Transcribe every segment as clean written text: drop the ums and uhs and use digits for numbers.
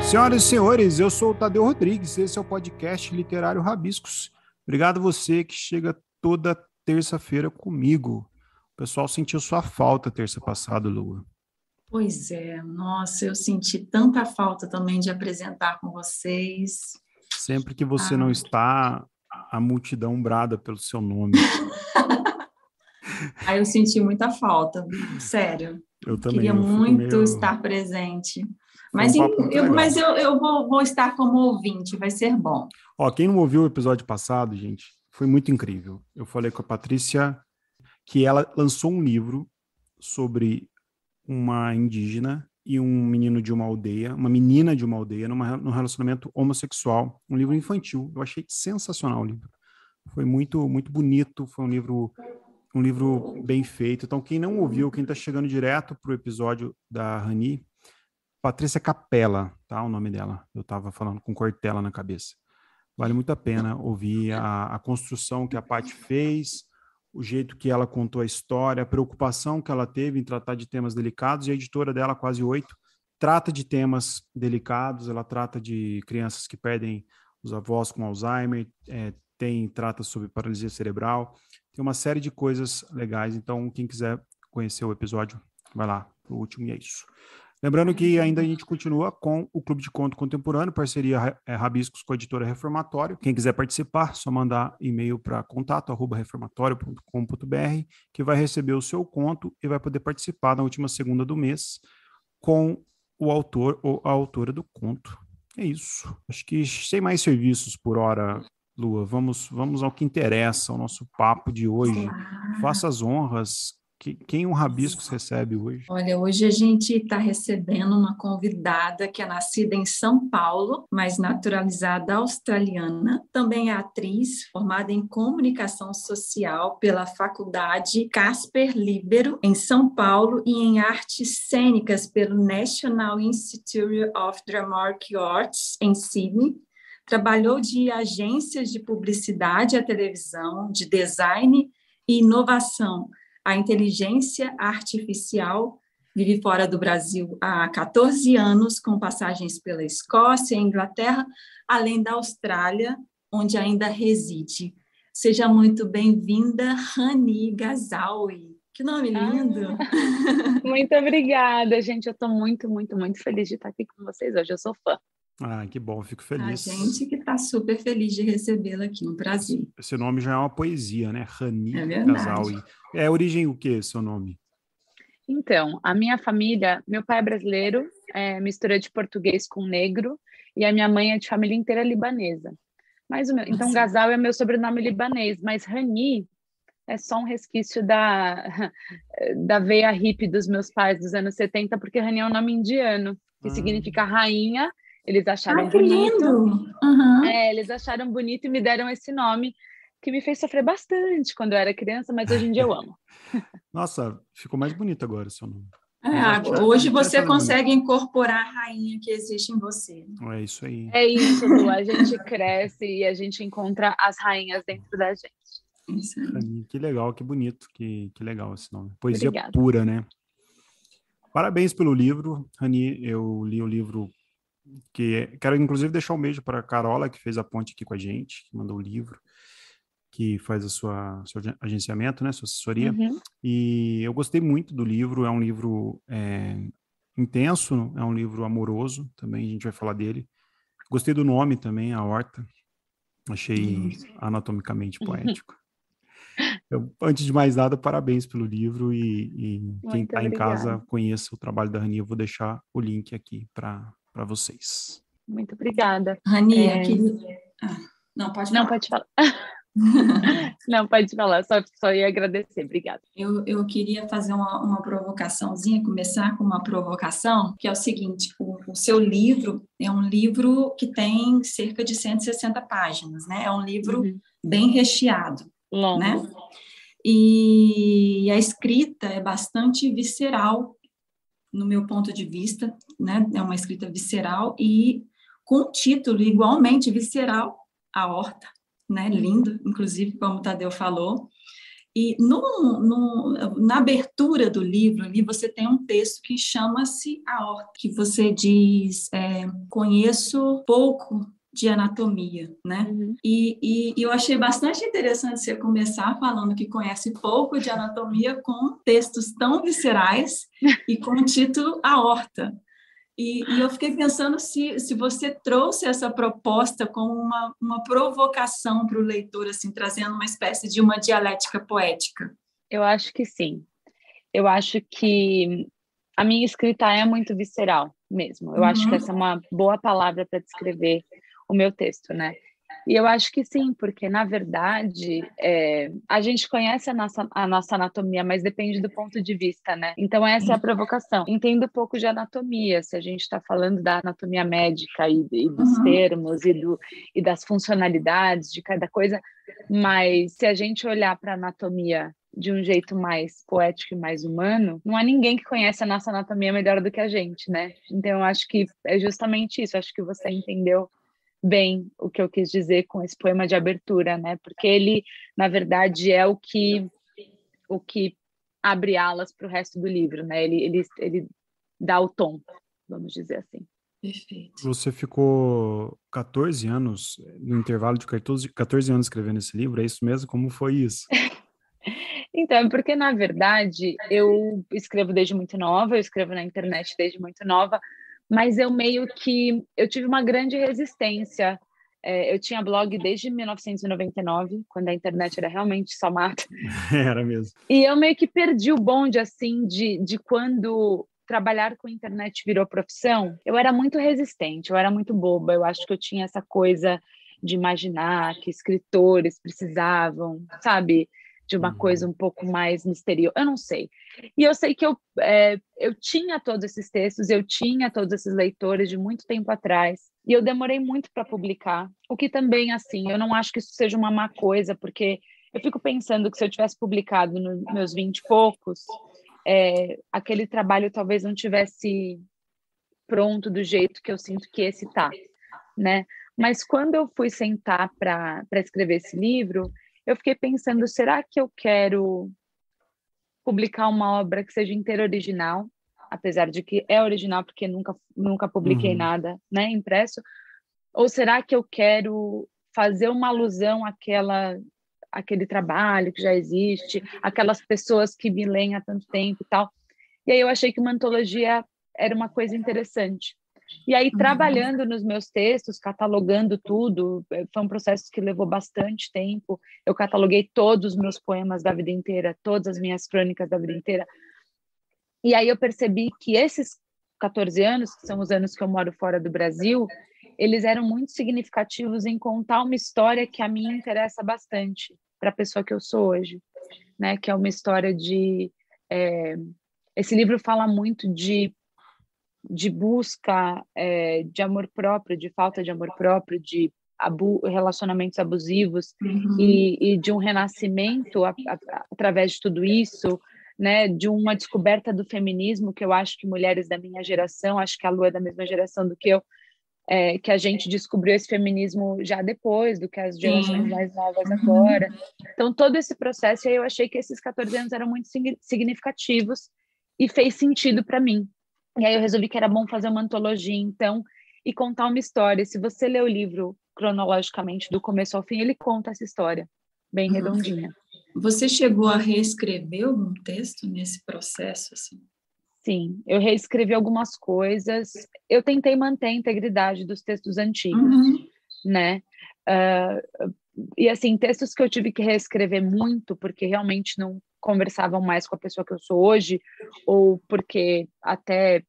Senhoras e senhores, eu sou o Tadeu Rodrigues, esse é o podcast Literário Rabiscos. Obrigado a você que chega toda terça-feira comigo. O pessoal sentiu sua falta terça passada, Lua. Pois é, nossa, eu senti tanta falta também de apresentar com vocês. Sempre que você não está, a multidão brada pelo seu nome. Aí eu senti muita falta, sério. Eu também. Queria muito estar presente. Mas eu vou estar como ouvinte, vai ser bom. Ó, quem não ouviu o episódio passado, gente, foi muito incrível. Eu falei com a Patrícia que ela lançou um livro sobre uma indígena e um menino de uma aldeia, uma menina de uma aldeia, num relacionamento homossexual, um livro infantil. Eu achei sensacional o livro. Foi muito, muito bonito, foi um livro bem feito. Então, quem não ouviu, quem está chegando direto para o episódio da Rani, Patrícia Capella, tá? O nome dela. Eu estava falando com Cortella na cabeça. Vale muito a pena ouvir a construção que a Paty fez, o jeito que ela contou a história, a preocupação que ela teve em tratar de temas delicados, e a editora dela, Quase 8, trata de temas delicados, ela trata de crianças que perdem os avós com Alzheimer, trata sobre paralisia cerebral, tem uma série de coisas legais, então quem quiser conhecer o episódio, vai lá, o último, e é isso. Lembrando que ainda a gente continua com o Clube de Conto Contemporâneo, parceria Rabiscos com a editora Reformatório. Quem quiser participar, só mandar e-mail para contato@reformatório.com.br, que vai receber o seu conto e vai poder participar na última segunda do mês com o autor ou a autora do conto. É isso. Acho que sem mais serviços por hora, Lua, vamos ao que interessa, ao nosso papo de hoje. Faça as honras. Quem o Rabiscos recebe hoje? Olha, hoje a gente está recebendo uma convidada que é nascida em São Paulo, mas naturalizada australiana. Também é atriz, formada em comunicação social pela Faculdade Casper Libero, em São Paulo, e em artes cênicas pelo National Institute of Dramatic Arts, em Sydney. Trabalhou de agências de publicidade à televisão, de design e inovação, a inteligência artificial. Vive fora do Brasil há 14 anos, com passagens pela Escócia e Inglaterra, além da Austrália, onde ainda reside. Seja muito bem-vinda, Rani Gazaoui. Que nome lindo! Muito obrigada, gente. Eu estou muito, muito, muito feliz de estar aqui com vocês hoje. Eu sou fã. Que bom, fico feliz. A gente que está super feliz de recebê-la aqui no Brasil. Esse nome já é uma poesia, né? Rani Gazaoui. É origem o que, seu nome? Então, a minha família, meu pai é brasileiro, mistura de português com negro, e a minha mãe é de família inteira libanesa. Então, Gazaoui é meu sobrenome libanês, mas Rani é só um resquício da veia hippie dos meus pais dos anos 70, porque Rani é um nome indiano, que significa rainha. Eles acharam bonito. Uhum. Eles acharam bonito e me deram esse nome, que me fez sofrer bastante quando eu era criança, mas hoje em dia eu amo. Nossa, ficou mais bonito agora o seu nome. Hoje você consegue incorporar a rainha que existe em você. É isso aí. É isso, Lu. A gente cresce e a gente encontra as rainhas dentro da gente. Isso aí. Que legal, que bonito, que legal esse nome. Poesia Obrigada. Pura, né? Parabéns pelo livro, Rani. Eu li o livro quero inclusive deixar um beijo para a Carola, que fez a ponte aqui com a gente, que mandou o livro, que faz seu agenciamento, né, sua assessoria. Uhum. E eu gostei muito do livro, é um livro intenso, é um livro amoroso, também a gente vai falar dele. Gostei do nome também, A Horta, achei anatomicamente poético. Antes de mais nada, parabéns pelo livro e quem está em casa conheça o trabalho da Rani, eu vou deixar o link aqui para vocês. Muito obrigada. Rani, Não, pode falar. Não, pode falar. Não, pode falar, só ia agradecer, obrigada. Eu queria fazer uma provocaçãozinha, começar com uma provocação, que é o seguinte: o seu livro é um livro que tem cerca de 160 páginas, né? É um livro bem recheado. Longo. Né? E a escrita é bastante visceral, no meu ponto de vista, né? É uma escrita visceral e com um título igualmente visceral, A Horta, né? Lindo, inclusive, como o Tadeu falou. E na abertura do livro, ali, você tem um texto que chama-se A Horta, que você diz, conheço pouco de anatomia, né? Uhum. E eu achei bastante interessante você começar falando que conhece pouco de anatomia com textos tão viscerais e com o título A Horta. E eu fiquei pensando se você trouxe essa proposta como uma provocação para o leitor, assim, trazendo uma espécie de uma dialética poética. Eu acho que sim. Eu acho que a minha escrita é muito visceral mesmo. Eu acho que essa é uma boa palavra para descrever o meu texto, né? E eu acho que sim, porque, na verdade, a gente conhece a nossa anatomia, mas depende do ponto de vista, né? Então, essa é a provocação. Entendo um pouco de anatomia, se a gente está falando da anatomia médica e dos termos e das funcionalidades de cada coisa, mas se a gente olhar para a anatomia de um jeito mais poético e mais humano, não há ninguém que conhece a nossa anatomia melhor do que a gente, né? Então, eu acho que é justamente isso. Acho que você entendeu bem o que eu quis dizer com esse poema de abertura, né? Porque ele, na verdade, é o que abre alas para o resto do livro, né? Ele dá o tom, vamos dizer assim. Perfeito. Você ficou 14 anos, no intervalo de 14 anos escrevendo esse livro, é isso mesmo? Como foi isso? Então, porque, na verdade, eu escrevo desde muito nova, eu escrevo na internet desde muito nova, mas eu tive uma grande resistência. Eu tinha blog desde 1999, quando a internet era realmente só mato. Era mesmo. E eu meio que perdi o bonde, assim, de quando trabalhar com internet virou profissão. Eu era muito resistente, eu era muito boba. Eu acho que eu tinha essa coisa de imaginar que escritores precisavam, sabe, de uma coisa um pouco mais misteriosa. Eu não sei. E eu sei que eu tinha todos esses textos, eu tinha todos esses leitores de muito tempo atrás, e eu demorei muito para publicar. O que também, assim, eu não acho que isso seja uma má coisa, porque eu fico pensando que se eu tivesse publicado nos meus 20 e poucos, aquele trabalho talvez não tivesse pronto do jeito que eu sinto que esse tá, né? Mas quando eu fui sentar para escrever esse livro, eu fiquei pensando, será que eu quero publicar uma obra que seja inteira original, apesar de que é original porque nunca publiquei nada, né, impresso, ou será que eu quero fazer uma alusão àquele trabalho que já existe, aquelas pessoas que me leem há tanto tempo e tal? E aí eu achei que uma antologia era uma coisa interessante. E aí, trabalhando nos meus textos, catalogando tudo, foi um processo que levou bastante tempo. Eu cataloguei todos os meus poemas da vida inteira, todas as minhas crônicas da vida inteira. E aí eu percebi que esses 14 anos, que são os anos que eu moro fora do Brasil, eles eram muito significativos em contar uma história que a mim interessa bastante para a pessoa que eu sou hoje, né? Que é uma história de... esse livro fala muito de busca de amor próprio, de falta de amor próprio, de relacionamentos abusivos e de um renascimento através de tudo isso, né, de uma descoberta do feminismo, que eu acho que mulheres da minha geração, acho que a Lu é da mesma geração do que eu, que a gente descobriu esse feminismo já depois do que as gerações mais novas agora. Então, todo esse processo, eu achei que esses 14 anos eram muito significativos e fez sentido para mim. E aí eu resolvi que era bom fazer uma antologia, então, e contar uma história. Se você ler o livro cronologicamente, do começo ao fim, ele conta essa história, bem redondinha. Você chegou a reescrever algum texto nesse processo, assim? Sim, eu reescrevi algumas coisas. Eu tentei manter a integridade dos textos antigos, né? E, assim, textos que eu tive que reescrever muito, porque realmente não conversavam mais com a pessoa que eu sou hoje, ou porque até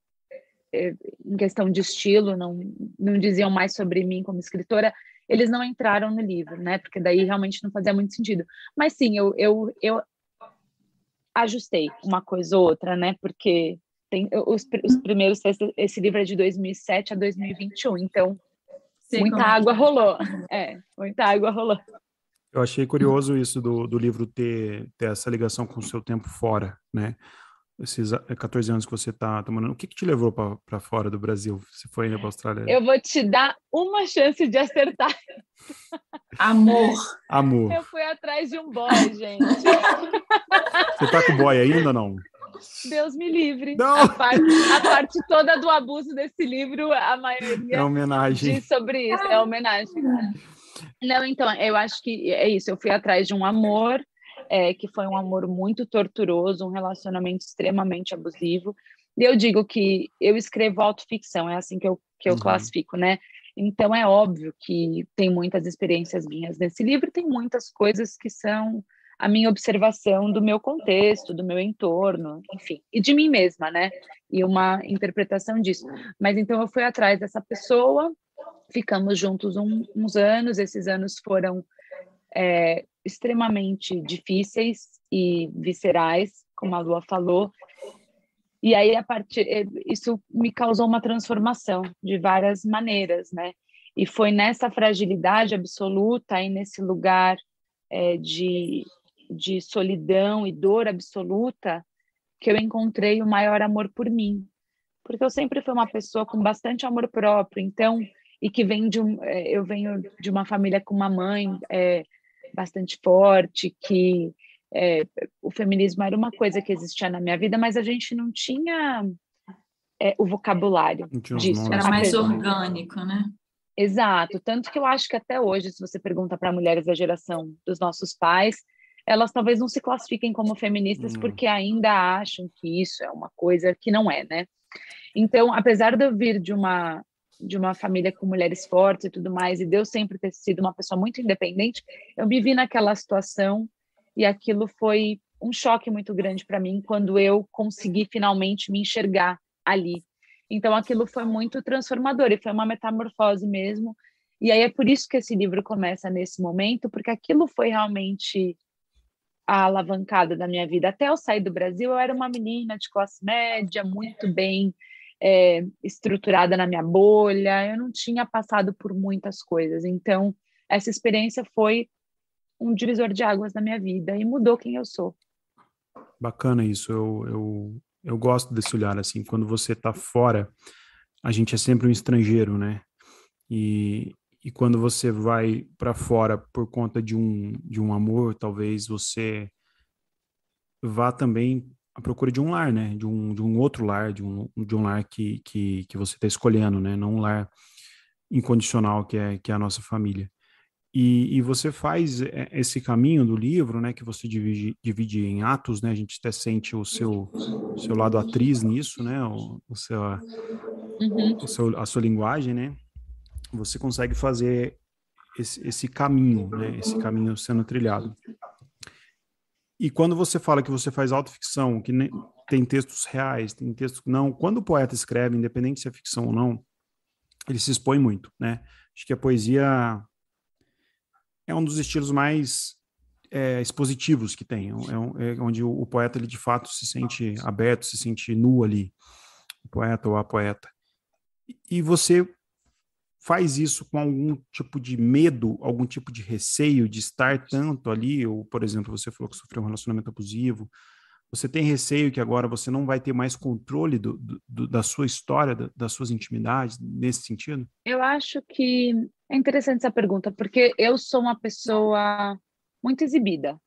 em questão de estilo não diziam mais sobre mim como escritora, eles não entraram no livro, né? Porque daí realmente não fazia muito sentido. Mas sim, eu ajustei uma coisa ou outra, né? Porque tem os primeiros textos, esse livro é de 2007 a 2021, então muita água rolou. Muita água rolou. Eu achei curioso isso do livro ter essa ligação com o seu tempo fora, né? esses 14 anos que você tá morando, o que te levou para fora do Brasil? Você foi ainda para a Austrália? Eu vou te dar uma chance de acertar. Amor. Amor. Eu fui atrás de um boy, gente. Você tá com o boy ainda ou não? Deus me livre. Não! A parte toda do abuso desse livro, a maioria É homenagem. diz sobre isso, é homenagem. Não, então, eu acho que é isso. Eu fui atrás de um amor, que foi um amor muito torturoso, um relacionamento extremamente abusivo. E eu digo que eu escrevo autoficção, é assim que eu classifico, né? Então, é óbvio que tem muitas experiências minhas nesse livro, tem muitas coisas que são a minha observação do meu contexto, do meu entorno, enfim, e de mim mesma, né? E uma interpretação disso. Mas então eu fui atrás dessa pessoa, ficamos juntos uns anos, esses anos foram extremamente difíceis e viscerais, como a Lua falou, e aí isso me causou uma transformação de várias maneiras, né? E foi nessa fragilidade absoluta e nesse lugar de solidão e dor absoluta que eu encontrei o maior amor por mim, porque eu sempre fui uma pessoa com bastante amor próprio, então, e que eu venho de uma família com uma mãe bastante forte, que o feminismo era uma coisa que existia na minha vida, mas a gente não tinha o vocabulário disso. Era mais orgânico, né? Exato, tanto que eu acho que até hoje, se você pergunta para mulheres da geração dos nossos pais, elas talvez não se classifiquem como feministas porque ainda acham que isso é uma coisa que não é, né? Então, apesar de eu vir de uma família com mulheres fortes e tudo mais, e de eu sempre ter sido uma pessoa muito independente, eu me vi naquela situação e aquilo foi um choque muito grande para mim quando eu consegui finalmente me enxergar ali. Então, aquilo foi muito transformador e foi uma metamorfose mesmo. E aí é por isso que esse livro começa nesse momento, porque aquilo foi realmente a alavancada da minha vida. Até eu sair do Brasil, eu era uma menina de classe média, muito bem estruturada na minha bolha, eu não tinha passado por muitas coisas. Então, essa experiência foi um divisor de águas na minha vida e mudou quem eu sou. Bacana isso, eu gosto desse olhar, assim, quando você tá fora, a gente é sempre um estrangeiro, né? E quando você vai para fora por conta de um amor, talvez você vá também à procura de um lar, né? De um outro lar, de um lar que você está escolhendo, né? Não um lar incondicional que é a nossa família. E você faz esse caminho do livro, né? Que você divide em atos, né? A gente até sente o seu lado atriz nisso, né? A sua linguagem, né? Você consegue fazer esse caminho, né? Esse caminho sendo trilhado. E quando você fala que você faz autoficção, que tem textos reais, tem textos que não, quando o poeta escreve, independente se é ficção ou não, ele se expõe muito, né? Acho que a poesia é um dos estilos mais expositivos que tem, é onde o poeta ele de fato se sente aberto, se sente nu ali, o poeta ou a poeta. E você faz isso com algum tipo de medo, algum tipo de receio de estar tanto ali, ou, por exemplo, você falou que sofreu um relacionamento abusivo, você tem receio que agora você não vai ter mais controle da sua história, das suas intimidades, nesse sentido? Eu acho que é interessante essa pergunta, porque eu sou uma pessoa muito exibida.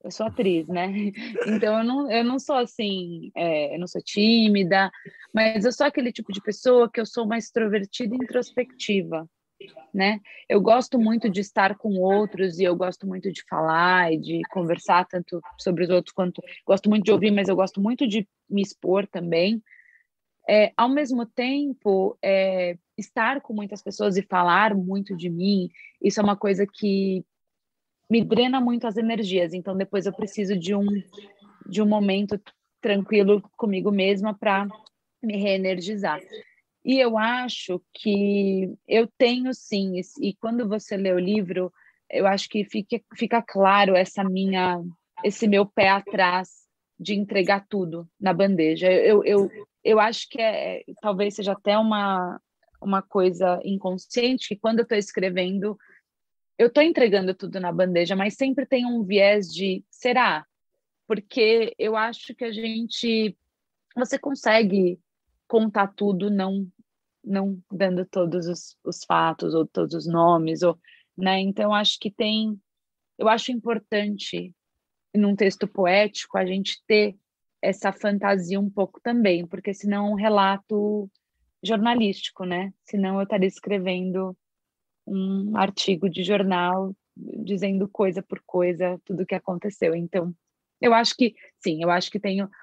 Eu sou atriz, né? Então eu não sou assim, eu não sou tímida, mas eu sou aquele tipo de pessoa que eu sou uma extrovertida e introspectiva, né? Eu gosto muito de estar com outros e eu gosto muito de falar e de conversar tanto sobre os outros quanto gosto muito de ouvir, mas eu gosto muito de me expor também. Ao mesmo tempo, estar com muitas pessoas e falar muito de mim, isso é uma coisa que me drena muito as energias. Então, depois eu preciso de um momento tranquilo comigo mesma para me reenergizar. E eu acho que eu tenho sim, e quando você lê o livro, eu acho que fica claro esse meu pé atrás de entregar tudo na bandeja. Eu acho que talvez seja até uma coisa inconsciente, que quando eu estou escrevendo, eu estou entregando tudo na bandeja, mas sempre tem um viés de será? Porque eu acho que a gente você consegue contar tudo, não dando todos os fatos ou todos os nomes, ou, né? Então, eu acho importante, num texto poético, a gente ter essa fantasia um pouco também, porque senão é um relato jornalístico, né? Senão eu estaria escrevendo um artigo de jornal dizendo coisa por coisa tudo o que aconteceu. Então, eu acho que sim, eu acho que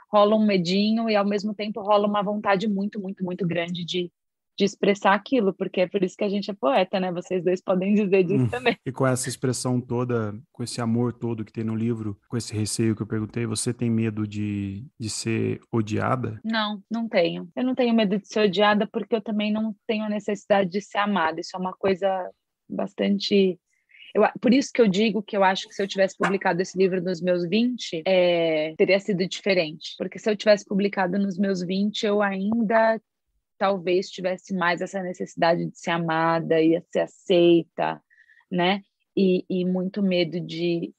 rola um medinho e ao mesmo tempo rola uma vontade muito, muito, muito grande de expressar aquilo, porque é por isso que a gente é poeta, né? Vocês dois podem dizer disso também. E com essa expressão toda, com esse amor todo que tem no livro, com esse receio que eu perguntei, você tem medo de ser odiada? Não, não tenho. Eu não tenho medo de ser odiada porque eu também não tenho a necessidade de ser amada. Isso é uma coisa bastante. Por isso que eu digo que eu acho que se eu tivesse publicado esse livro nos meus 20, teria sido diferente. Porque se eu tivesse publicado nos meus 20, eu ainda talvez tivesse mais essa necessidade de ser amada e ser aceita, né? E muito medo de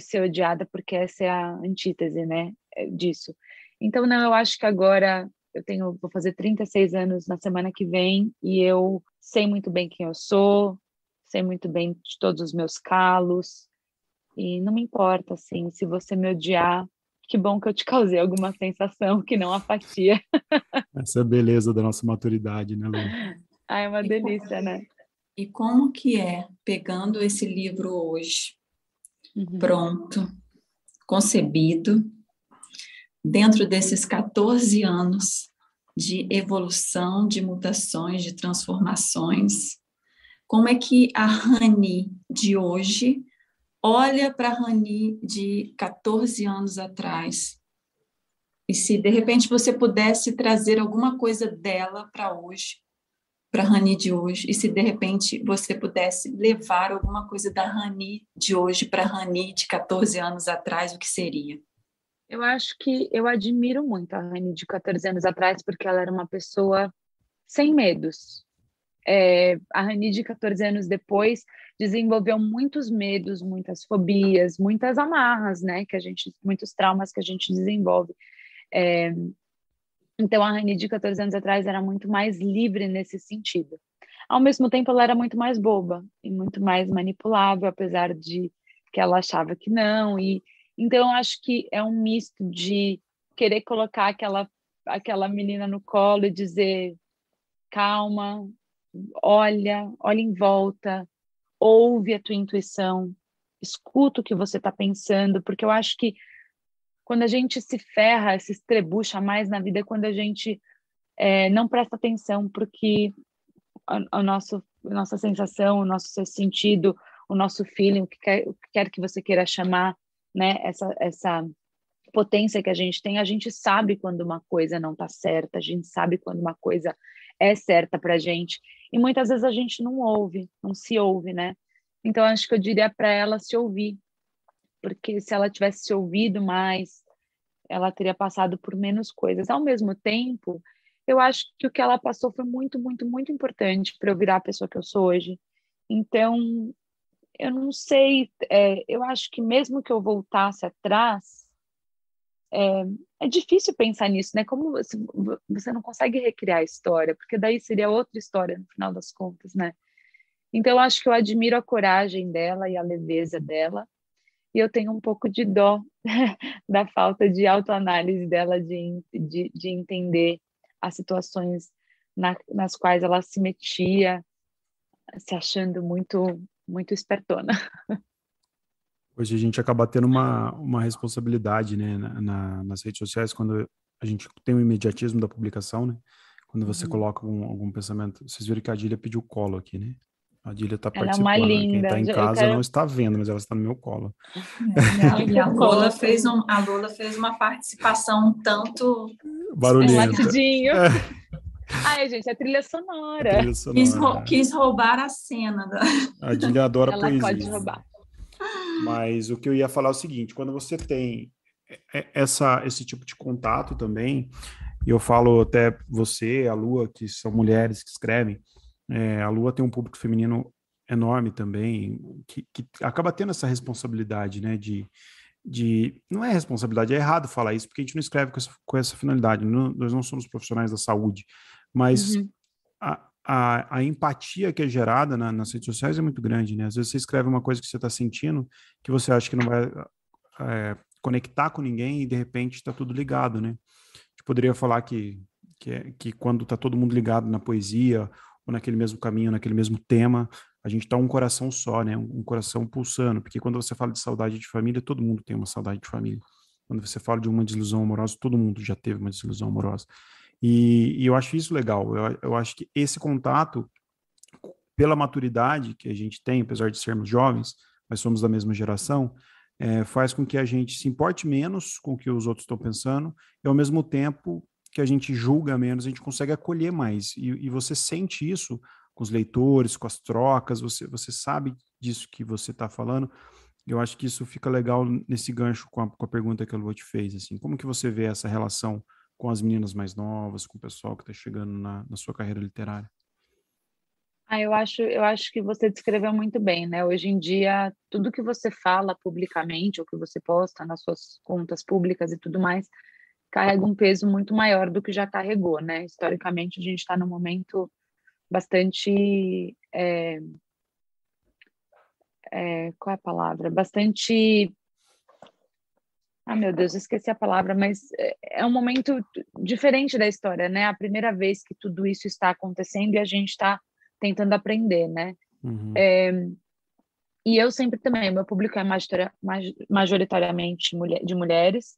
ser odiada, porque essa é a antítese, né? Disso. Então, não, eu acho que agora vou fazer 36 anos na semana que vem e eu sei muito bem quem eu sou, sei muito bem de todos os meus calos e não me importa, assim, se você me odiar, que bom que eu te causei alguma sensação que não apatia. Essa é a beleza da nossa maturidade, né, Lu? Ah, é uma delícia, né? E como que é, pegando esse livro hoje, pronto, concebido, dentro desses 14 anos de evolução, de mutações, de transformações, como é que a Rani de hoje olha para a Rani de 14 anos atrás? E se, de repente, você pudesse trazer alguma coisa dela para hoje, para a Rani de hoje, e se, de repente, você pudesse levar alguma coisa da Rani de hoje para a Rani de 14 anos atrás, o que seria? Eu acho que eu admiro muito a Rani de 14 anos atrás, porque ela era uma pessoa sem medos. A Rani de 14 anos depois desenvolveu muitos medos, muitas fobias, muitas amarras, né? Muitos traumas que a gente desenvolve. Então, a Rani de 14 anos atrás era muito mais livre nesse sentido. Ao mesmo tempo, ela era muito mais boba e muito mais manipulável, apesar de que ela achava que não. Então, eu acho que é um misto de querer colocar aquela menina no colo e dizer: calma, olha em volta, ouve a tua intuição, escuta o que você está pensando, porque eu acho que quando a gente se ferra, se estrebucha mais na vida, é quando a gente não presta atenção porque a nossa sensação, o nosso sentido, o nosso feeling, o que quer que você queira chamar, né? Essa potência que a gente sabe quando uma coisa não está certa, a gente sabe quando uma coisa é certa para a gente, e muitas vezes a gente não se ouve, né? Então, acho que eu diria para ela se ouvir, porque se ela tivesse se ouvido mais, ela teria passado por menos coisas. Ao mesmo tempo, eu acho que o que ela passou foi muito, muito, muito importante para eu virar a pessoa que eu sou hoje. Então, eu não sei, eu acho que mesmo que eu voltasse atrás, é difícil pensar nisso, né? Como você não consegue recriar a história, porque daí seria outra história no final das contas, né? Então, eu acho que eu admiro a coragem dela e a leveza dela, e eu tenho um pouco de dó da falta de autoanálise dela, de entender as situações nas quais ela se metia, se achando muito, muito espertona. Hoje a gente acaba tendo uma responsabilidade, né, nas redes sociais, quando a gente tem o imediatismo da publicação, né? Quando você coloca algum pensamento. Vocês viram que a Adília pediu colo aqui, né? A Adília está Ela é uma participando, né? Quem está linda. em casa não está vendo, mas ela está no meu colo. E a Lola fez uma participação um tanto Um Barulhenta. latidinho. É, Ai, gente, é trilha a sonora. trilha sonora. quis roubar a cena. A Adília adora Ela pode poesia. roubar. Mas o que eu ia falar é o seguinte, quando você tem esse tipo de contato também, e eu falo até você, a Lua, que são mulheres que escrevem, a Lua tem um público feminino enorme também, que acaba tendo essa responsabilidade, né, não é responsabilidade, é errado falar isso, porque a gente não escreve com essa finalidade, nós não somos profissionais da saúde, mas Uhum. a empatia que é gerada nas redes sociais é muito grande, né? Às vezes você escreve uma coisa que você está sentindo, que você acha que não vai conectar com ninguém e de repente está tudo ligado, né? A gente poderia falar que quando está todo mundo ligado na poesia, ou naquele mesmo caminho, naquele mesmo tema, a gente tá um coração só, né? Um coração pulsando, porque quando você fala de saudade de família, todo mundo tem uma saudade de família. Quando você fala de uma desilusão amorosa, todo mundo já teve uma desilusão amorosa. E eu acho isso legal. Eu acho que esse contato, pela maturidade que a gente tem, apesar de sermos jovens, mas somos da mesma geração, faz com que a gente se importe menos com o que os outros estão pensando e, ao mesmo tempo, que a gente julga menos, a gente consegue acolher mais. E você sente isso com os leitores, com as trocas, você sabe disso que você está falando. Eu acho que isso fica legal nesse gancho com a pergunta que a Lua te fez. Assim, como que você vê essa relação com as meninas mais novas, com o pessoal que está chegando na sua carreira literária? Eu acho que você descreveu muito bem, né? Hoje em dia, tudo que você fala publicamente, ou que você posta nas suas contas públicas e tudo mais, carrega um peso muito maior do que já carregou, né? Historicamente, a gente está num momento bastante, qual é a palavra? Bastante, meu Deus, eu esqueci a palavra, mas é um momento diferente da história, né? A primeira vez que tudo isso está acontecendo e a gente está tentando aprender, né? Uhum. E eu sempre também, meu público é majoritariamente de mulheres,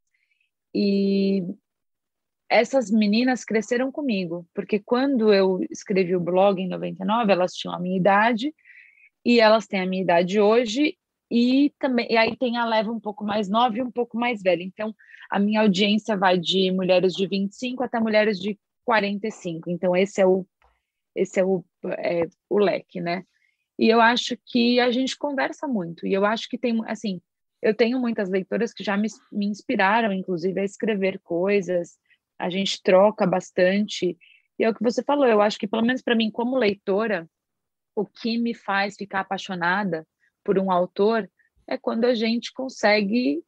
e essas meninas cresceram comigo, porque quando eu escrevi o blog em 99, elas tinham a minha idade, e elas têm a minha idade hoje, e aí tem a leva um pouco mais nova e um pouco mais velha. Então, a minha audiência vai de mulheres de 25 até mulheres de 45. Então, esse é o leque, né? E eu acho que a gente conversa muito. E eu acho que tem, assim, eu tenho muitas leitoras que já me inspiraram, inclusive, a escrever coisas. A gente troca bastante. E é o que você falou, eu acho que, pelo menos para mim, como leitora, o que me faz ficar apaixonada por um autor é quando a gente consegue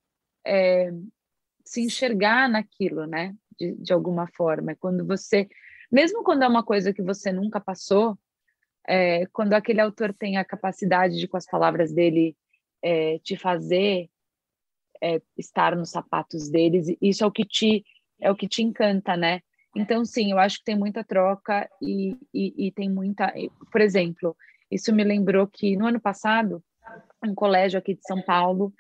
se enxergar naquilo, né? De alguma forma. É quando você, mesmo quando é uma coisa que você nunca passou, quando aquele autor tem a capacidade de, com as palavras dele, te fazer estar nos sapatos deles, isso é o que te encanta, né? Então, sim, eu acho que tem muita troca e tem muita... Por exemplo, isso me lembrou que no ano passado, um colégio aqui de São Paulo,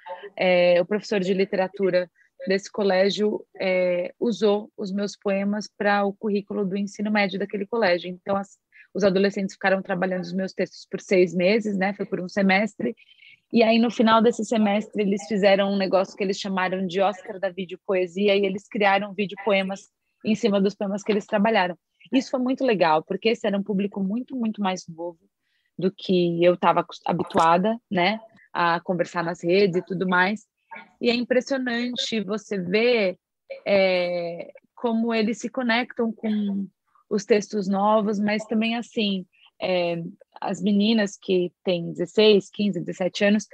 o professor de literatura desse colégio usou os meus poemas para o currículo do ensino médio daquele colégio. Então, os adolescentes ficaram trabalhando os meus textos por 6 meses, né? Foi por um semestre. E aí, no final desse semestre, eles fizeram um negócio que eles chamaram de Oscar da Videopoesia, e eles criaram videopoemas em cima dos poemas que eles trabalharam. Isso foi muito legal, porque esse era um público muito, muito mais novo do que eu estava habituada, né, a conversar nas redes e tudo mais. E é impressionante você ver como eles se conectam com os textos novos, mas também, assim, as meninas que têm 16, 15, 17 anos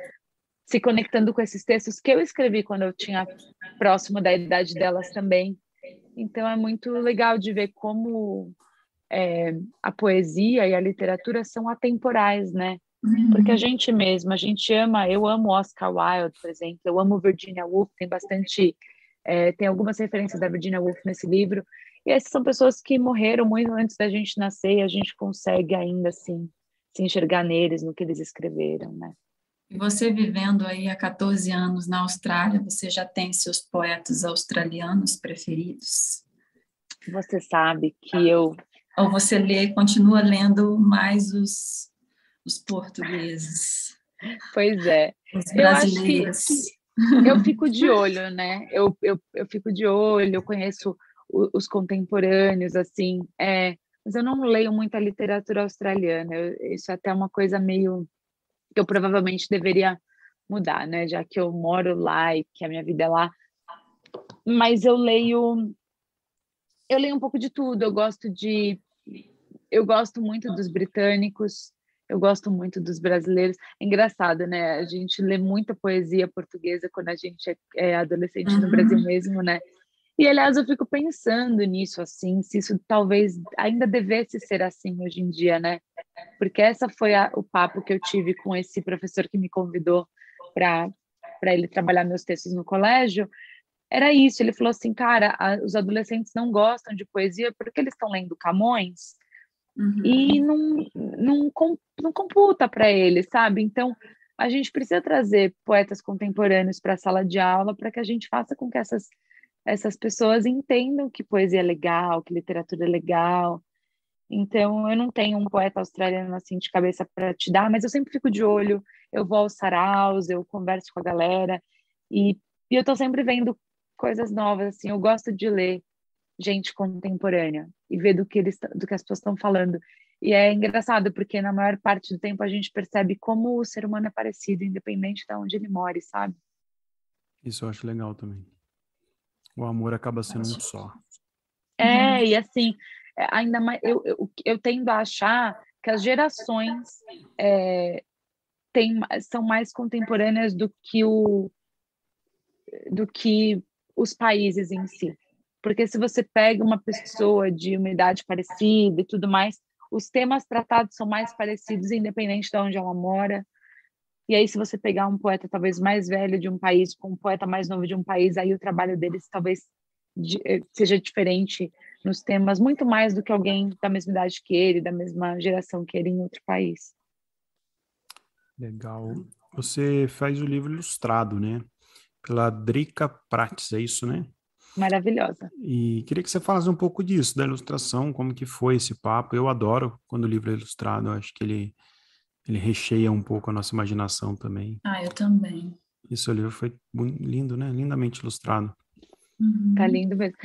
se conectando com esses textos que eu escrevi quando eu tinha próximo da idade delas também. Então, é muito legal de ver como a poesia e a literatura são atemporais, né? Porque a gente ama, eu amo Oscar Wilde, por exemplo, eu amo Virginia Woolf, tem algumas referências da Virginia Woolf nesse livro, e essas são pessoas que morreram muito antes da gente nascer, e a gente consegue ainda, assim, se enxergar neles, no que eles escreveram, né? E você vivendo aí há 14 anos na Austrália, você já tem seus poetas australianos preferidos? Você sabe que eu... Ou você continua lendo mais os portugueses, Pois é, os eu acho que brasileiros? eu fico de olho, né? Eu fico de olho, eu conheço os contemporâneos, assim, mas eu não leio muita literatura australiana. Isso é até uma coisa meio que eu provavelmente deveria mudar, né? Já que eu moro lá e que a minha vida é lá. Mas eu leio um pouco de tudo. Eu gosto muito dos britânicos. Eu gosto muito dos brasileiros. É engraçado, né? A gente lê muita poesia portuguesa quando a gente é adolescente no Brasil Uhum. mesmo, né? E, aliás, eu fico pensando nisso, assim, se isso talvez ainda devesse ser assim hoje em dia, né? Porque essa foi o papo que eu tive com esse professor que me convidou para ele trabalhar meus textos no colégio. Era isso, ele falou assim, cara, os adolescentes não gostam de poesia porque eles estão lendo Camões e Uhum. não computa para eles, sabe? Então, a gente precisa trazer poetas contemporâneos para a sala de aula para que a gente faça com que essas pessoas entendam que poesia é legal, que literatura é legal. Então, eu não tenho um poeta australiano assim de cabeça para te dar, mas eu sempre fico de olho, eu vou aos saraus, eu converso com a galera e, e eu estou sempre vendo coisas novas, assim, eu gosto de ler gente contemporânea e ver do que as pessoas estão falando. E é engraçado, porque na maior parte do tempo a gente percebe como o ser humano é parecido, independente de onde ele mora, sabe? Isso eu acho legal também. O amor acaba sendo um Acho. só. E assim, ainda mais, eu tendo a achar que as gerações é, são mais contemporâneas do que os países em si. Porque se você pega uma pessoa de uma idade parecida e tudo mais, os temas tratados são mais parecidos, independente de onde ela mora. E aí, se você pegar um poeta talvez mais velho de um país com um poeta mais novo de um país, aí o trabalho deles talvez seja diferente nos temas, muito mais do que alguém da mesma idade que ele, da mesma geração que ele em outro país. Legal. Você faz o livro ilustrado, né? Pela Drica Prates, é isso, né? Maravilhosa. E queria que você falasse um pouco disso, da ilustração, como que foi esse papo. Eu adoro quando o livro é ilustrado, eu acho que ele recheia um pouco a nossa imaginação também. Ah, eu também. E seu livro foi lindo, né? Lindamente ilustrado. Tá Uhum. lindo mesmo.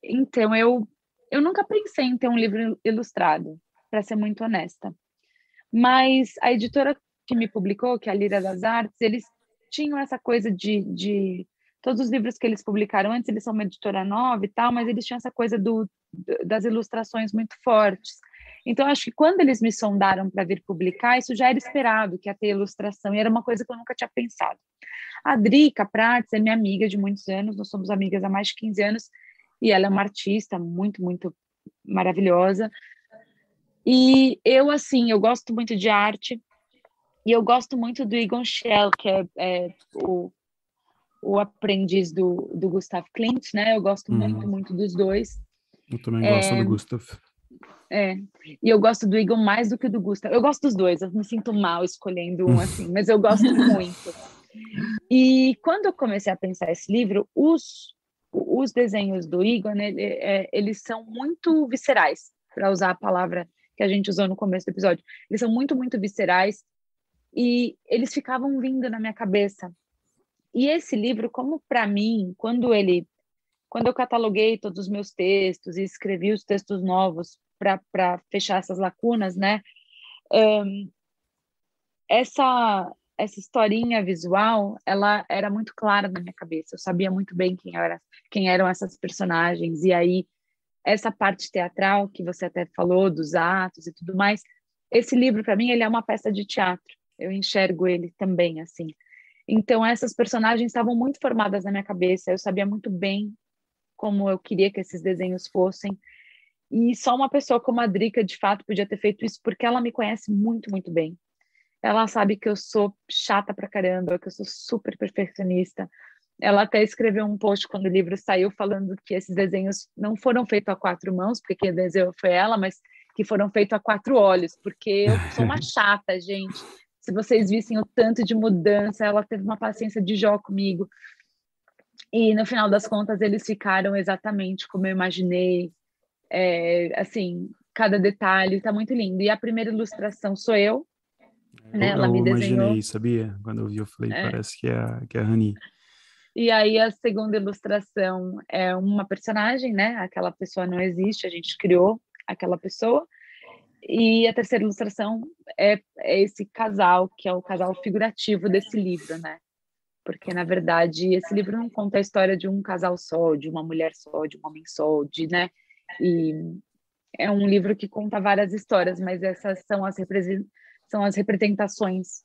Então, eu nunca pensei em ter um livro ilustrado, para ser muito honesta. Mas a editora que me publicou, que é a Lira das Artes, eles tinham essa coisa de todos os livros que eles publicaram antes, eles são uma editora nova e tal, mas eles tinham essa coisa das ilustrações muito fortes. Então, acho que quando eles me sondaram para vir publicar, isso já era esperado, que ia ter ilustração, e era uma coisa que eu nunca tinha pensado. A Drica Prates é minha amiga de muitos anos, nós somos amigas há mais de 15 anos, e ela é uma artista muito, muito maravilhosa. E eu, assim, eu gosto muito de arte, e eu gosto muito do Egon Schiele, que é o aprendiz do Gustav Klimt, né? Eu gosto muito, Uhum. muito dos dois. Eu também gosto do Gustav. É, e eu gosto do Egon mais do que do Gustav. Eu gosto dos dois, eu me sinto mal escolhendo um, assim, mas eu gosto muito. E quando eu comecei a pensar esse livro, os desenhos do Egon, né, eles são muito viscerais, para usar a palavra que a gente usou no começo do episódio. Eles são muito, muito viscerais e eles ficavam vindo na minha cabeça. E esse livro, como para mim, quando eu cataloguei todos os meus textos e escrevi os textos novos para fechar essas lacunas, né? Essa historinha visual, ela era muito clara na minha cabeça. Eu sabia muito bem quem eram essas personagens. E aí, essa parte teatral que você até falou, dos atos e tudo mais, esse livro, para mim, ele é uma peça de teatro. Eu enxergo ele também, assim. Então, essas personagens estavam muito formadas na minha cabeça. Eu sabia muito bem como eu queria que esses desenhos fossem. E só uma pessoa como a Drica, de fato, podia ter feito isso, porque ela me conhece muito, muito bem. Ela sabe que eu sou chata pra caramba, que eu sou super perfeccionista. Ela até escreveu um post quando o livro saiu falando que esses desenhos não foram feitos a quatro mãos, porque quem desenhou foi ela, mas que foram feitos a quatro olhos, porque eu sou uma chata, gente. Se vocês vissem o tanto de mudança, ela teve uma paciência de Jó comigo. E no final das contas, eles ficaram exatamente como eu imaginei. Assim, cada detalhe está muito lindo. E a primeira ilustração sou eu, né? Ela me Eu desenhou. imaginei, sabia? Quando eu vi, eu falei, É. parece que é a Rani. E aí a segunda ilustração é uma personagem, né? Aquela pessoa não existe, a gente criou aquela pessoa. E a terceira ilustração é esse casal, que é o casal figurativo desse livro, né? Porque, na verdade, esse livro não conta a história de um casal só, de uma mulher só, de um homem só, né? E é um livro que conta várias histórias, mas essas são as são as representações,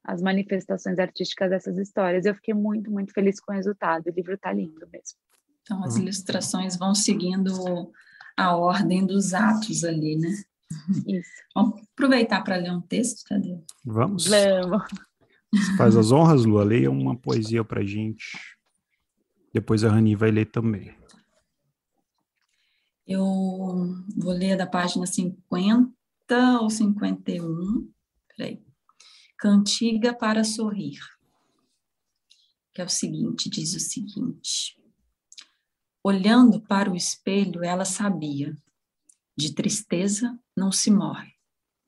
as manifestações artísticas dessas histórias. Eu fiquei muito, muito feliz com o resultado. O livro está lindo mesmo. Então, as ilustrações vão seguindo a ordem dos atos ali, né? Isso. Vamos aproveitar para ler um texto, cadê? Vamos. Vamos. Você faz as honras, Lua. Leia uma poesia pra gente. Depois a Rani vai ler também. Eu vou ler da página 50 ou 51. Peraí. Cantiga para sorrir. Que é o seguinte, diz o seguinte. Olhando para o espelho, ela sabia. De tristeza não se morre.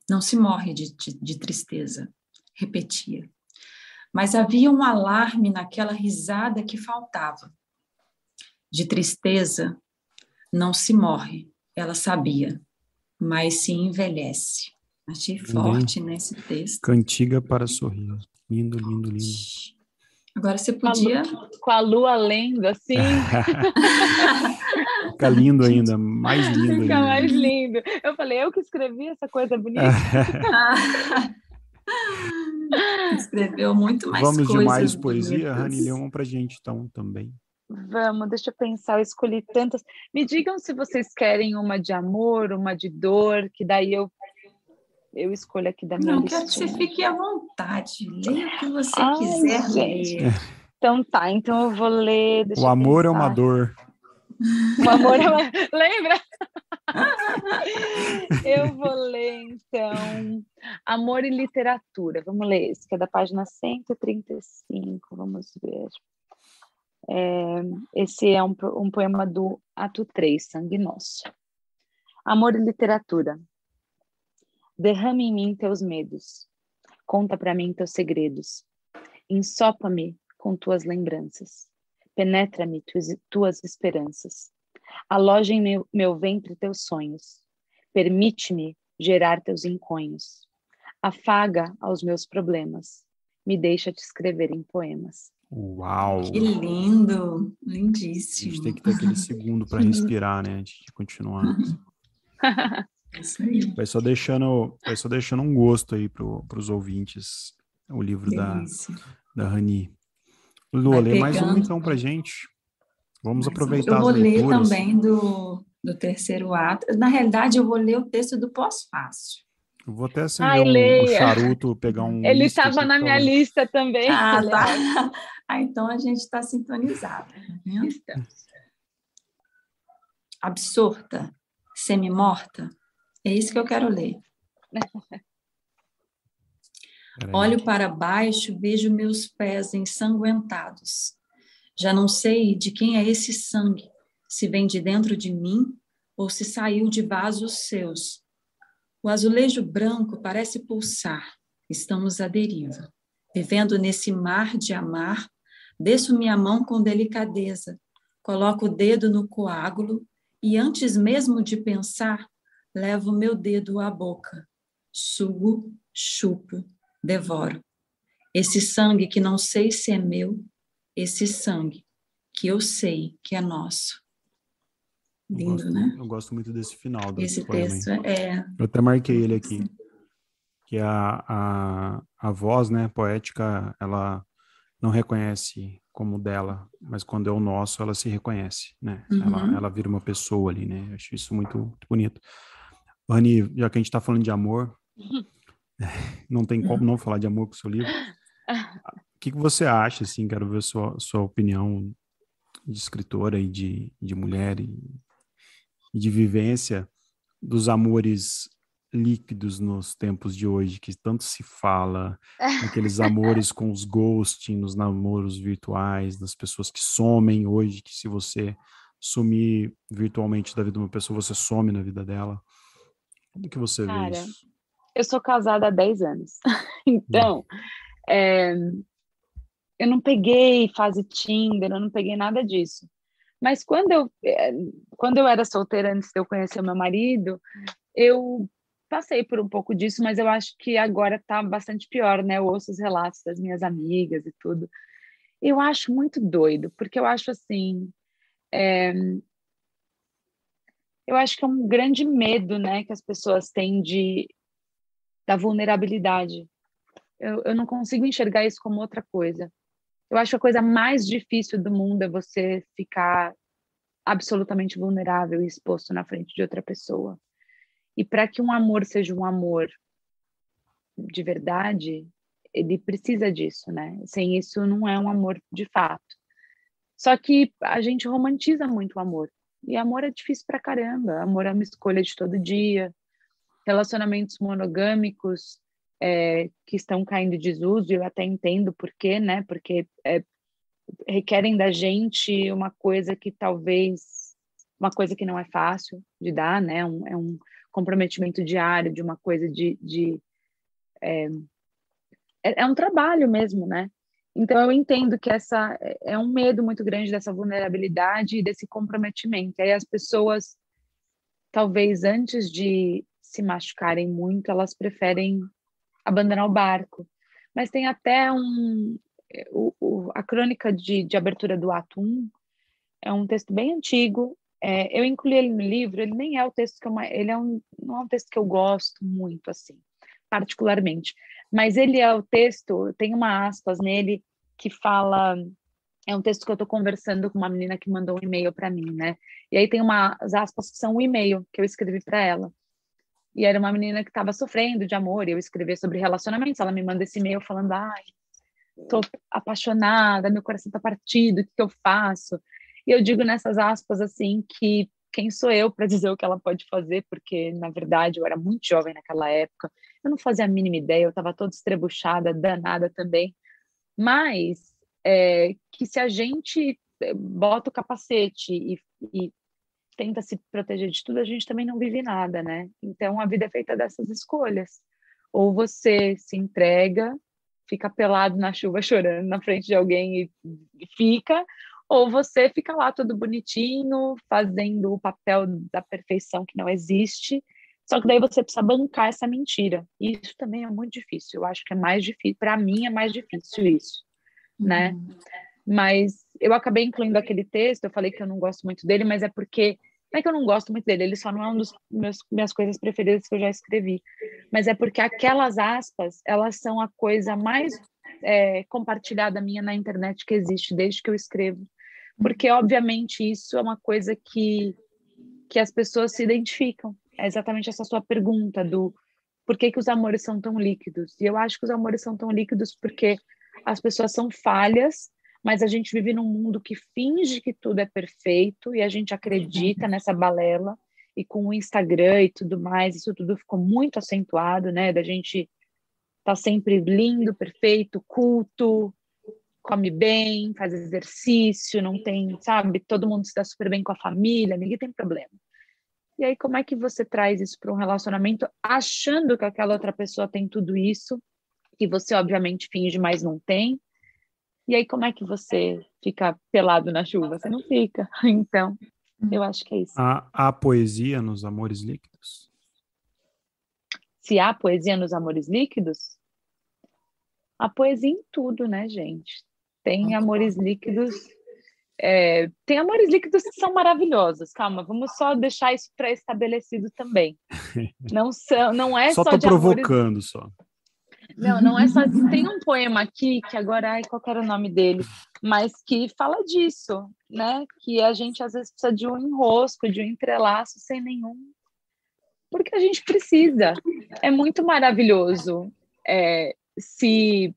Não se morre de tristeza. Repetia. Mas havia um alarme naquela risada que faltava. De tristeza não se morre, ela sabia, mas se envelhece. Achei forte nesse texto. Cantiga para sorrir. Lindo, lindo, lindo. Agora você podia... Com a lua lendo, assim. Fica lindo ainda, mais lindo Fica ainda. mais lindo. Eu falei, eu que escrevi essa coisa bonita. Escreveu muito mais Vamos coisas. de mais poesia? bonitas. Rani, lê uma pra gente, então, também. Vamos, deixa eu pensar, eu escolhi tantas. Me digam se vocês querem uma de amor, uma de dor, que daí eu escolho aqui da minha Não, listinha. quero que você fique à vontade. Leia o que você Ai, quiser gente. ler. Então tá, então eu vou ler, deixa O eu amor é pensar. uma dor. O amor é uma... Lembra? Eu vou ler, então, Amor e Literatura. Vamos ler esse, que é da página 135, vamos ver. Esse é um poema do ato 3, Sangue Nosso. Amor e Literatura. Derrame em mim teus medos. Conta para mim teus segredos. Ensopa-me com tuas lembranças. Penetra-me tuas esperanças. Aloja em meu ventre teus sonhos. Permite-me gerar teus enconhos. Afaga aos meus problemas. Me deixa te escrever em poemas. Uau! Que lindo, A lindíssimo. gente tem que ter aquele segundo para respirar, né? Antes de continuar. Isso aí. Vai só deixando um gosto aí pros ouvintes. O livro Delícia. da Rani. Lu, Vai lê mais uma pegando. então pra gente. Vamos Eu aproveitar vou as ler leituras. também do terceiro ato. Na realidade, eu vou ler o texto do pós-fácil. Eu vou até acender Ai, um leia. charuto, pegar um Ele uísque estava aqui, na minha falando. lista também. Ah, Ele é tá. Então a gente está sintonizado. Tá vendo? Absorta, semi-morta. É isso que eu quero ler. Peraí. Olho para baixo, vejo meus pés ensanguentados. Já não sei de quem é esse sangue, se vem de dentro de mim ou se saiu de vasos seus. O azulejo branco parece pulsar. Estamos à deriva. Vivendo nesse mar de amar, desço minha mão com delicadeza, coloco o dedo no coágulo e, antes mesmo de pensar, levo meu dedo à boca. Sugo, chupo, devoro. Esse sangue que não sei se é meu, esse sangue que eu sei que é nosso. Lindo, né? Eu gosto muito desse final do Esse poema. texto é... Eu até marquei ele aqui. Que a voz, né, poética, ela não reconhece como dela, mas quando é o nosso, ela se reconhece, né? Uhum. Ela vira uma pessoa ali, né? Eu acho isso muito, muito bonito. Rani, já que a gente está falando de amor, não tem como não falar de amor com o seu livro. O que você acha, assim, quero ver sua opinião de escritora e de mulher e de vivência dos amores líquidos nos tempos de hoje, que tanto se fala, aqueles amores com os ghosting, nos namoros virtuais, das pessoas que somem hoje, que se você sumir virtualmente da vida de uma pessoa, você some na vida dela. Como que você vê isso? Eu sou casada há 10 anos. Então, eu não peguei fase Tinder, eu não peguei nada disso. Mas quando eu era solteira, antes de eu conhecer o meu marido, eu passei por um pouco disso, mas eu acho que agora tá bastante pior, né? Eu ouço os relatos das minhas amigas e tudo. Eu acho muito doido, porque eu acho assim... eu acho que é um grande medo, né, que as pessoas têm de da vulnerabilidade. Eu não consigo enxergar isso como outra coisa. Eu acho que a coisa mais difícil do mundo é você ficar absolutamente vulnerável e exposto na frente de outra pessoa. E para que um amor seja um amor de verdade, ele precisa disso, né? Sem isso não é um amor de fato. Só que a gente romantiza muito o amor. E amor é difícil pra caramba. Amor é uma escolha de todo dia. Relacionamentos monogâmicos que estão caindo em desuso, eu até entendo por quê, né? Porque requerem da gente uma coisa que uma coisa que não é fácil de dar, né? É um comprometimento diário de uma coisa é um trabalho mesmo, né? Então eu entendo que essa é um medo muito grande dessa vulnerabilidade e desse comprometimento. E aí as pessoas, talvez antes de se machucarem muito, elas preferem abandonar o barco. Mas tem até a crônica de abertura do ato 1 é um texto bem antigo. Eu incluí ele no livro, ele nem é o texto que não é um texto que eu gosto muito, assim, particularmente. Mas ele é o texto, tem uma aspas nele que fala... É um texto que eu estou conversando com uma menina que mandou um e-mail para mim, né? E aí tem umas aspas que são um e-mail que eu escrevi para ela. E era uma menina que estava sofrendo de amor, e eu escrevi sobre relacionamentos. Ela me manda esse e-mail falando, ai, tô apaixonada, meu coração tá partido, o que eu faço? E eu digo nessas aspas, assim, que quem sou eu para dizer o que ela pode fazer, porque, na verdade, eu era muito jovem naquela época, eu não fazia a mínima ideia, eu estava toda estrebuchada, danada também, mas que se a gente bota o capacete e tenta se proteger de tudo, a gente também não vive nada, né? Então, a vida é feita dessas escolhas. Ou você se entrega, fica pelado na chuva chorando na frente de alguém e fica, ou você fica lá todo bonitinho, fazendo o papel da perfeição que não existe, só que daí você precisa bancar essa mentira. E isso também é muito difícil. Eu acho que é mais difícil, para mim é mais difícil isso, né? Mas eu acabei incluindo aquele texto, eu falei que eu não gosto muito dele, mas é porque, não é que eu não gosto muito dele, ele só não é um dos minhas coisas preferidas que eu já escrevi, mas é porque aquelas aspas, elas são a coisa mais compartilhada minha na internet que existe desde que eu escrevo, porque obviamente isso é uma coisa que as pessoas se identificam, é exatamente essa sua pergunta do por que os amores são tão líquidos, e eu acho que os amores são tão líquidos porque as pessoas são falhas, mas a gente vive num mundo que finge que tudo é perfeito e a gente acredita nessa balela, e com o Instagram e tudo mais, isso tudo ficou muito acentuado, né, da gente tá sempre lindo, perfeito, culto, come bem, faz exercício, não tem, sabe, todo mundo se dá super bem com a família, ninguém tem problema. E aí como é que você traz isso para um relacionamento achando que aquela outra pessoa tem tudo isso, que você obviamente finge, mas não tem? E aí, como é que você fica pelado na chuva? Você não fica. Então, eu acho que é isso. Há poesia nos amores líquidos? Se há poesia nos amores líquidos, há poesia em tudo, né, gente? Tem amores líquidos... tem amores líquidos que são maravilhosos. Calma, vamos só deixar isso pré-estabelecido também. Não é só só tô de amores... provocando, só. Não é só... Tem um poema aqui, que agora, qual era o nome dele? Mas que fala disso, né? Que a gente, às vezes, precisa de um enrosco, de um entrelaço sem nenhum... Porque a gente precisa. É muito maravilhoso se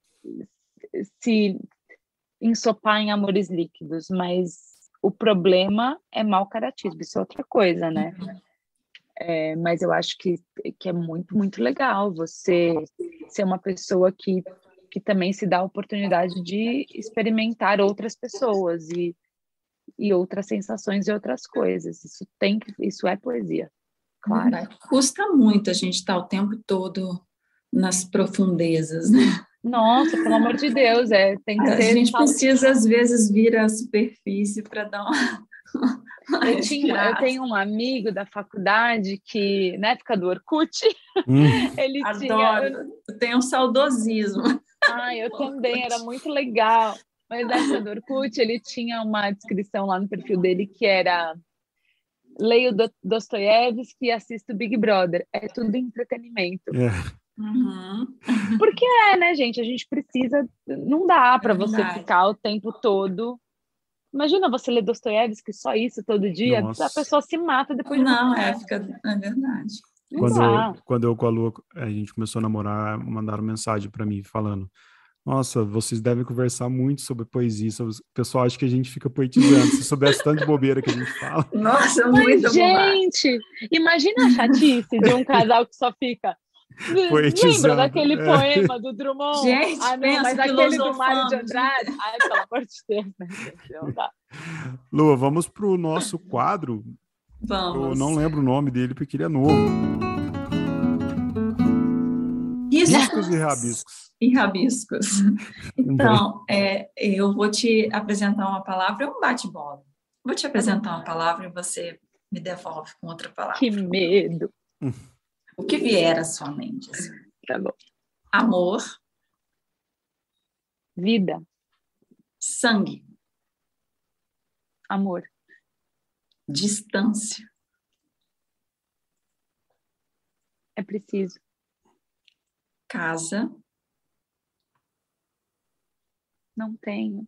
ensopar em amores líquidos, mas o problema é mau caratismo, isso é outra coisa, né? Mas eu acho que é muito, muito legal você ser uma pessoa que também se dá a oportunidade de experimentar outras pessoas e outras sensações e outras coisas. Isso é poesia, claro. Custa muito a gente estar o tempo todo nas profundezas, né? Nossa, pelo amor de Deus, tem que A ser... gente precisa, às vezes, vir à superfície para dar uma Eu tenho um amigo da faculdade que, na época do Orkut, ele Adoro, eu tenho um saudosismo. Eu também, era muito legal. Mas na época do Orkut, ele tinha uma descrição lá no perfil dele que era: leio Dostoiévski e assisto Big Brother. É tudo entretenimento. Uhum. Porque né, gente? A gente precisa... Não dá para você verdade. ficar o tempo todo... Imagina você ler Dostoiévski, só isso todo dia, Nossa. a pessoa se mata depois de Não, uma semana. é verdade. Não dá. Quando eu com a Lua, a gente começou a namorar, mandaram mensagem para mim falando: Nossa, vocês devem conversar muito sobre poesia. O pessoal acha que a gente fica poetizando. Se soubesse tanto de bobeira que a gente fala. Nossa, Mas, muita bobagem. gente, imagina a chatice de um casal que só fica... Lembra Poetizando. daquele poema do Drummond? Gente, Ah, não, pensa, mas aquele do filosofando. Mário de Andrade. Ai, pelo amor de Deus, né, gente? Não dá. Lua, vamos para o nosso quadro. Eu não Vamos. lembro o nome dele porque ele é novo. Riscos e rabiscos. E rabiscos. Então, eu vou te apresentar uma palavra, é um bate-bola. Vou te apresentar uma palavra e você me devolve com outra palavra. Que medo. O que vier à sua mente? Assim. Tá bom. Amor. Vida. Sangue. Amor. Distância. É preciso. Casa. Não tenho.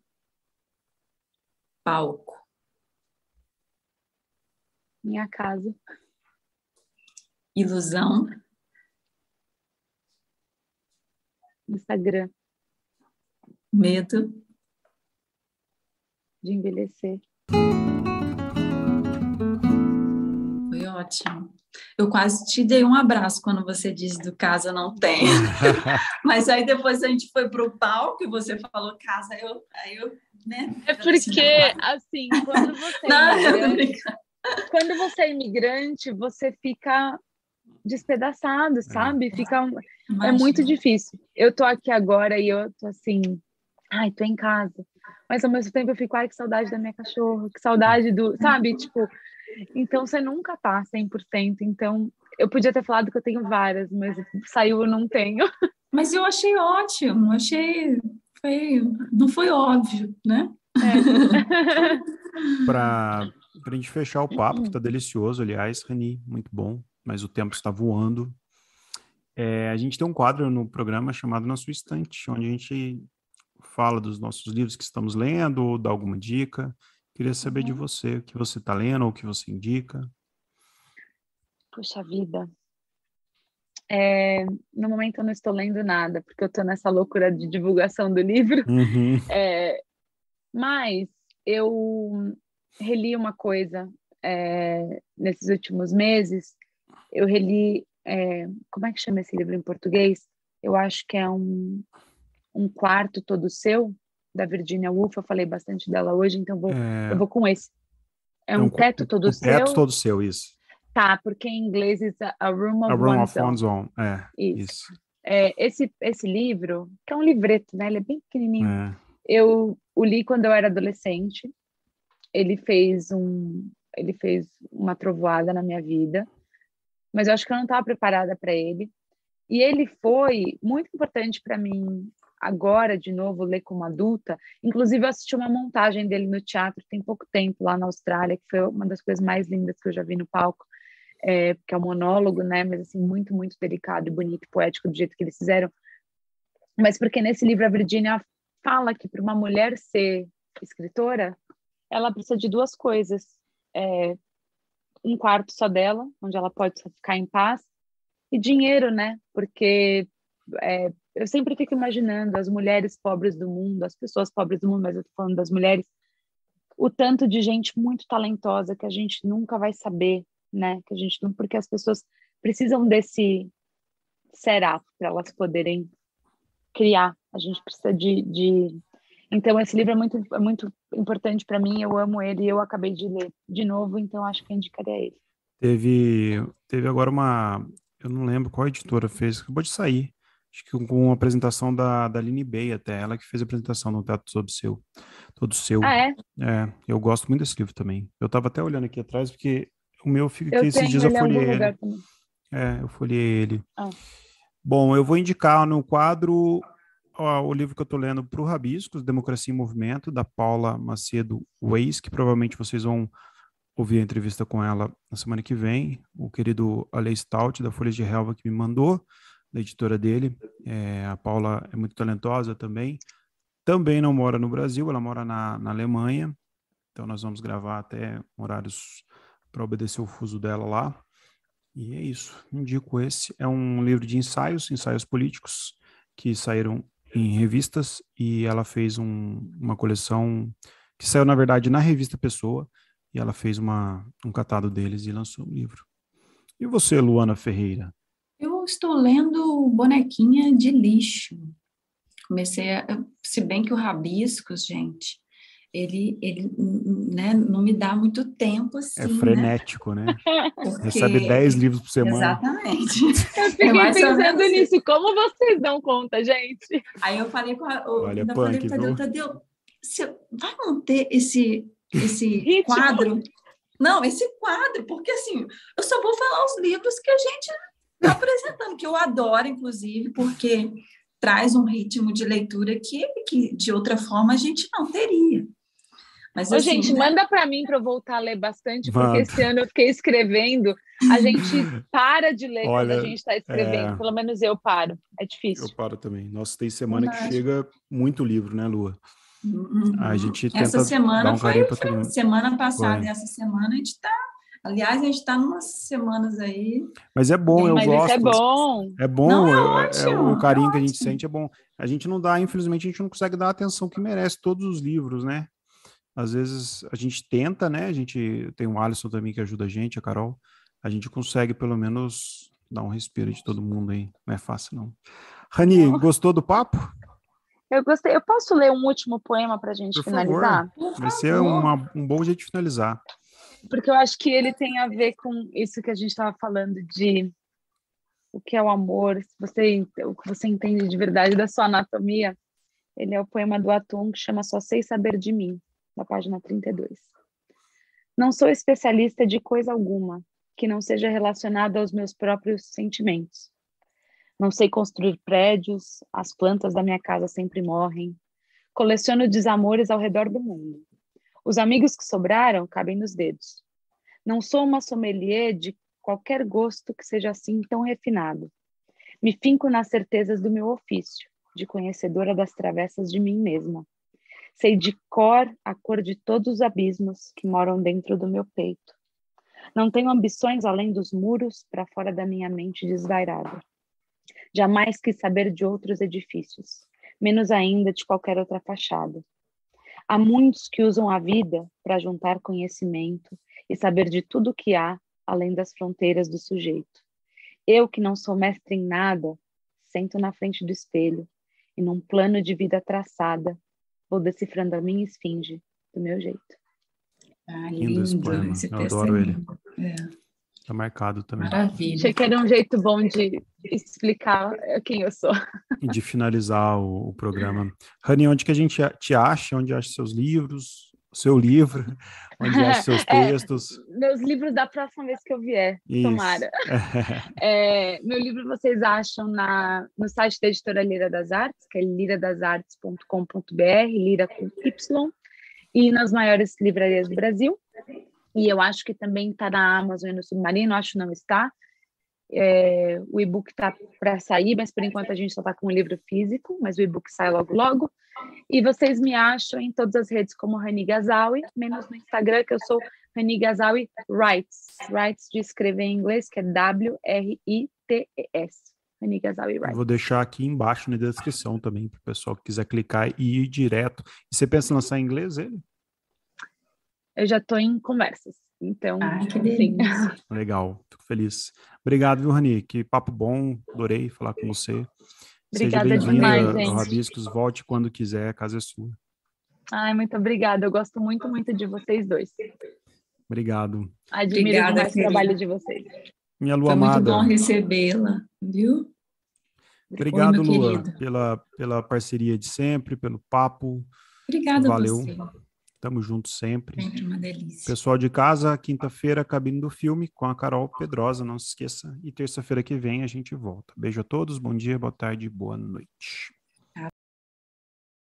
Palco. Minha casa. Ilusão. Instagram. Medo. De envelhecer. Foi ótimo. Eu quase te dei um abraço quando você disse do casa não tem. Mas aí depois a gente foi para o palco e você falou casa, aí eu né? É porque, assim, quando você quando você é imigrante, você fica despedaçado, sabe? É muito difícil. Eu tô aqui agora e eu tô assim, ai, tô em casa. Mas ao mesmo tempo eu fico, ai, que saudade da minha cachorra, que saudade do, sabe? Tipo, então você nunca tá 100%. Então, eu podia ter falado que eu tenho várias, mas saiu eu não tenho. Mas eu achei ótimo, não foi óbvio, né? Para a gente fechar o papo, que está delicioso, aliás, Rani, muito bom, mas o tempo está voando. A gente tem um quadro no programa chamado Na Sua Estante, onde a gente fala dos nossos livros que estamos lendo, ou dá alguma dica. Queria saber de você, o que você está lendo, ou o que você indica. Puxa vida. No momento eu não estou lendo nada, porque eu estou nessa loucura de divulgação do livro. Uhum. Mas eu reli uma coisa nesses últimos meses. Eu reli, como é que chama esse livro em português? Eu acho que é um Quarto Todo Seu, da Virginia Woolf. Eu falei bastante dela hoje, então eu vou com esse. É um teto todo seu? Teto todo seu, isso. Tá, porque em inglês é A Room of One's Own. Isso. Esse livro, que é um livreto, né? Ele é bem pequenininho. Eu o li quando eu era adolescente. Ele fez uma trovoada na minha vida, mas eu acho que eu não estava preparada para ele. E ele foi muito importante para mim agora, de novo, ler como adulta. Inclusive, eu assisti uma montagem dele no teatro tem pouco tempo, lá na Austrália, que foi uma das coisas mais lindas que eu já vi no palco, que é um monólogo, né? Mas, assim, muito, muito delicado e bonito e poético do jeito que eles fizeram. Mas porque nesse livro a Virginia fala que para uma mulher ser escritora, ela precisa de duas coisas. Um quarto só dela, onde ela pode só ficar em paz, e dinheiro, né? Porque eu sempre fico imaginando as mulheres pobres do mundo, as pessoas pobres do mundo, mas eu tô falando das mulheres, o tanto de gente muito talentosa que a gente nunca vai saber, né? Que a gente não, porque as pessoas precisam desse setup para elas poderem criar. A gente precisa de... Então, esse livro é muito importante para mim, eu amo ele e eu acabei de ler de novo, então acho que eu indicaria ele. Teve agora eu não lembro qual editora fez, acabou de sair, acho que com uma apresentação da Aline Bay, até ela que fez a apresentação no Teto Todo Seu. Ah, é? Eu gosto muito desse livro também. Eu estava até olhando aqui atrás, porque o meu fica aqui, esses dias ele eu folhei em algum ele. lugar também. Eu folhei ele. Bom, eu vou indicar no quadro o livro que eu estou lendo para o Rabiscos, Democracia em Movimento, da Paula Macedo Weiss, que provavelmente vocês vão ouvir a entrevista com ela na semana que vem, o querido Ale Stout, da Folha de Relva, que me mandou. da editora dele. A Paula é muito talentosa também. Também não mora no Brasil, ela mora na Alemanha. Então nós vamos gravar até horários para obedecer o fuso dela lá. E é isso, indico esse. É um livro de ensaios políticos, que saíram em revistas, e ela fez uma coleção que saiu, na verdade, na revista Pessoa, e ela fez um catado deles e lançou um livro. E você, Luana Ferreira? Eu estou lendo Bonequinha de Lixo. Se bem que o Rabiscos, gente, ele né, não me dá muito tempo assim, É frenético, né? Porque... Recebe 10 livros por semana. Exatamente. Eu fiquei pensando nisso, como vocês dão conta, gente? Aí eu falei com Olha, punk, Tadeu, Tadeu, você vai manter esse quadro? Não, esse quadro, porque assim, eu só vou falar os livros que a gente está apresentando, que eu adoro, inclusive, porque traz um ritmo de leitura que de outra forma a gente não teria. Mas, assim, gente, manda para mim para eu voltar a ler bastante, porque esse ano eu fiquei escrevendo. A gente para de ler quando a gente está escrevendo. Pelo menos eu paro. É difícil. Eu paro também. Nossa, tem semana que chega muito livro, né, Lua? A gente tenta essa semana dar um carinho para todo mundo. Semana passada e essa semana a gente está... Aliás, a gente está umas semanas aí... Mas é bom, eu gosto. Mas isso é bom. É bom, não, é ótimo, o carinho que a gente sente é bom. A gente não dá, infelizmente, a gente não consegue dar a atenção que merece todos os livros, né? Às vezes a gente tenta, né? A gente tem o Alisson também que ajuda a gente, a Carol. A gente consegue pelo menos dar um respiro de todo mundo aí. Não é fácil, não. Rani, gostou do papo? Eu gostei. Eu posso ler um último poema para a gente Por finalizar? Favor. Vai ser um bom jeito de finalizar. Porque eu acho que ele tem a ver com isso que a gente estava falando de o que é o amor, o que você entende de verdade da sua anatomia. Ele é o poema do Atum que chama Só Sei Saber de Mim, na página 32. Não sou especialista de coisa alguma que não seja relacionada aos meus próprios sentimentos. Não sei construir prédios, as plantas da minha casa sempre morrem. Coleciono desamores ao redor do mundo. Os amigos que sobraram cabem nos dedos. Não sou uma sommelier de qualquer gosto que seja assim tão refinado. Me finco nas certezas do meu ofício, de conhecedora das travessas de mim mesma. Sei de cor a cor de todos os abismos que moram dentro do meu peito. Não tenho ambições além dos muros para fora da minha mente desvairada. Jamais quis saber de outros edifícios, menos ainda de qualquer outra fachada. Há muitos que usam a vida para juntar conhecimento e saber de tudo o que há além das fronteiras do sujeito. Eu, que não sou mestre em nada, sento na frente do espelho e num plano de vida traçada, vou decifrando a minha esfinge do meu jeito. Lindo esse poema, eu adoro ele. Tá marcado também. Maravilha. Achei que era um jeito bom de explicar quem eu sou. E de finalizar o programa. Rani, onde que a gente te acha? Onde acha seus livros? O seu livro? Onde acha seus textos? Meus livros da próxima vez que eu vier, Isso. tomara. Meu livro vocês acham no site da editora Lira das Artes, que é liradasartes.com.br, Lira com Y, e nas maiores livrarias do Brasil. E eu acho que também está na Amazon e no Submarino, acho que não está. O e-book está para sair, mas por enquanto a gente só está com o livro físico, mas o e-book sai logo logo. E vocês me acham em todas as redes como Rani Gazawi, menos no Instagram, que eu sou Rani Gazawi Writes. Writes de escrever em inglês, que é W-R-I-T-E-S. Rani Gazawi Writes. Vou deixar aqui embaixo na descrição também, para o pessoal que quiser clicar e ir direto. E você pensa em lançar em inglês ele? Eu já estou em conversas, então, que delícia. Legal, fico feliz. Obrigado, viu, Rani? Que papo bom, adorei falar com você. Obrigada Seja bem-vinda demais, ao Rabiscos, volte quando quiser, a casa é sua. Muito obrigada, eu gosto muito, muito de vocês dois. Obrigado. Admiro demais o trabalho de vocês. Minha Lua Foi amada. muito bom recebê-la, viu? Obrigado, Oi, Lua, pela parceria de sempre, pelo papo. Obrigada Valeu. a você. Tamo junto sempre. Sempre uma delícia. Pessoal de casa, quinta-feira, cabine do filme com a Carol Pedrosa, não se esqueça. E terça-feira que vem a gente volta. Beijo a todos, bom dia, boa tarde, boa noite.